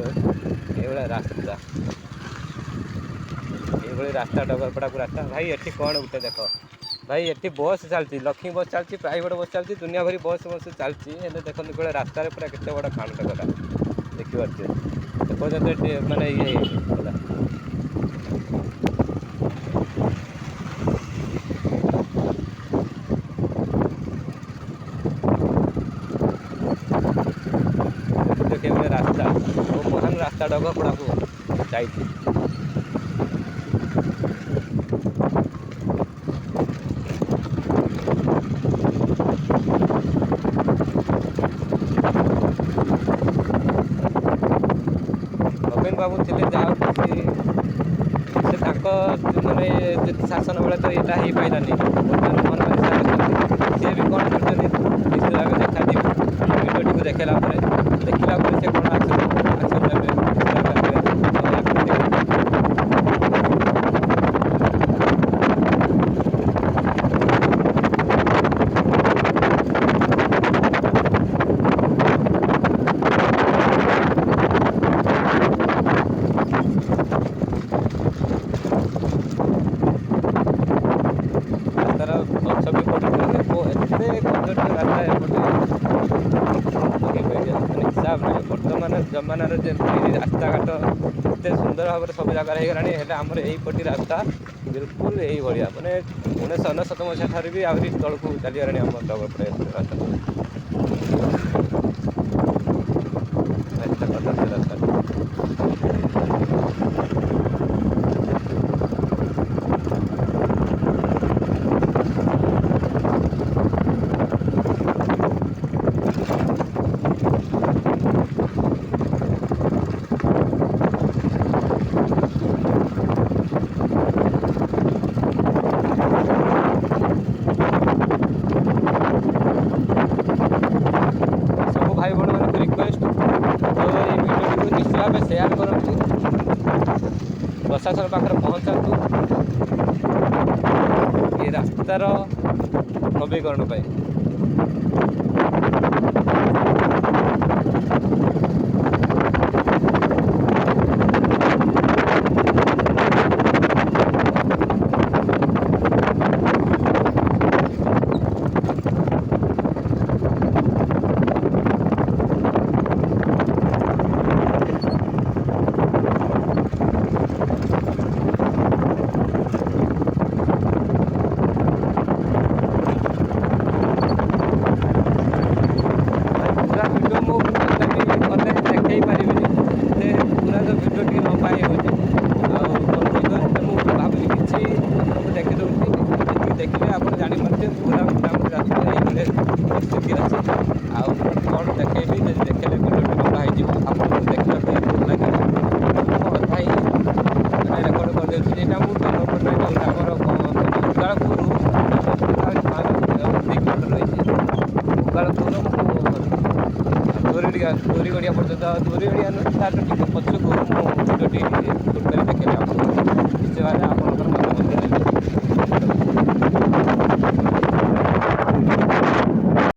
ଏଇଭଳିଆ ରାସ୍ତା, ଏଇଭଳି ରାସ୍ତା ଡଗରପଡ଼ାକୁ ରାସ୍ତା। ଭାଇ ଏଠି କ'ଣ ଗୋଟେ ଦେଖ ଭାଇ, ଏଠି ବସ୍ ଚାଲିଛି, ଲକ୍ଷ୍ମୀ ବସ୍ ଚାଲିଛି, ପ୍ରାଇଭେଟ୍ ବସ୍ ଚାଲିଛି, ଦୁନିଆ ଭରି ବସ୍ ଚାଲିଛି। ହେଲେ ଦେଖନ୍ତୁ କେବଳ ରାସ୍ତାରେ ପୁରା କେତେ ବଡ଼ କାଣ୍ଡଟା ଦେଖିପାରୁଥିବେ। ଏପର୍ଯ୍ୟନ୍ତ ମାନେ ଇଏ ହେଇନି ହେଲା। କେମିତି ରାସ୍ତା, ମହାନ ରାସ୍ତା ଡଗରପଡ଼ାକୁ ଯାଇଛି। ନବୀନ ବାବୁ ଥିଲେ ଯାହା ସେ ତାଙ୍କ ମାନେ ଶାସନ ବେଳେ ତ ଏଇଟା ହେଇପାରିଲାନି। ବର୍ତ୍ତମାନ ସିଏ ବି କ'ଣ କରୁଛନ୍ତି ଆମେ ଦେଖାଯିବ ଭିଡ଼ିଓଟିକୁ ଦେଖିଲା ପରେ ସେ କ'ଣ ଆକ୍ସନ୍ ନେବେ। ରାସ୍ତାର ଗଛ ବି ପଡ଼ିଛି, ଏତେ କଦର୍ଯ୍ୟ ରାସ୍ତା ଏପଟେ ହିସାବ ନାହିଁ। ବର୍ତ୍ତମାନ ଜମାନାର ଯେମିତି ରାସ୍ତାଘାଟ ଏତେ ସୁନ୍ଦର ଭାବରେ ସବୁ ଜାଗାରେ ହେଇଗଲାଣି, ହେଲେ ଆମର ଏଇପଟି ରାସ୍ତା ବିଲକୁଲ ଏଇଭଳିଆ, ମାନେ 1999 ମସିହା ଠାରୁ ବି ଆହୁରି ତଳକୁ ଚାଲିଗଲାଣି ଆମ ଡଗରପଡ଼ା ରାସ୍ତା। ରାସ୍ତା ଭାଇ ଭଉଣୀମାନଙ୍କୁ ରିକ୍ୱେଷ୍ଟ, ତ ଏଇ ଭିଡ଼ିଓଟିକୁ ନିଶ୍ଚିତ ଭାବେ ସେୟାର କରନ୍ତୁ, ପ୍ରଶାସନ ପାଖରେ ପହଞ୍ଚାନ୍ତୁ ଏ ରାସ୍ତାର ନବୀକରଣ ପାଇଁ। ଦେଖେଇ ପାରିବିନି, ସେ ପୁରା ତ ଭିଡ଼ିଓ ଟିକେ ଲମ୍ବା ହେଇଯାଉଛି। ଆଉ ମୁଁ ଭାବୁଛି କିଛି ଆପଣଙ୍କୁ ଦେଖିଦେଉଛି, ଯେତିକି ଦେଖିଲେ ଆପଣ ଜାଣିପାରୁଥିବେ ପୁରା ମୋଟାମୋଟି ରାସ୍ତା ଏଇଭଳି ପରିସ୍ଥିତି ଅଛି। ଆଉ କ'ଣ ଦେଖେଇବି, ଯଦି ଦେଖେଇଲେ ଭିଡ଼ିଓଟି ଲମ୍ବା ହେଇଯିବ, ଆପଣଙ୍କୁ ଦେଖିବାକୁ ଭଲ ଲାଗିବ। ମୁଁ ଅଧା ହିଁ ମାନେ ରେକର୍ଡ଼ କରିଦେଉଛି। ଏଇଟା ମୁଁ ଡଗରପଡ଼ାରେ ଯାଉଛି, ଆମର ଉଗାଳପୁରରୁ 2 କିଲୋମିଟର ରହିଛି। ଉଗାଳପୁରରୁ ଦୋରିଗଡ଼ିଆ ପର୍ଯ୍ୟନ୍ତ, ଦୋରିଗଡ଼ିଆ ନୁହେଁ, ତାଠୁ ଟିକେ ପଛକୁ ମୁଁ ଭିଡ଼ିଓଟି ସୁଟ୍ କରି ଦେଖେଇଲି ଆପଣଙ୍କୁ। ନିଶ୍ଚୟ ଭାବରେ ଆପଣଙ୍କର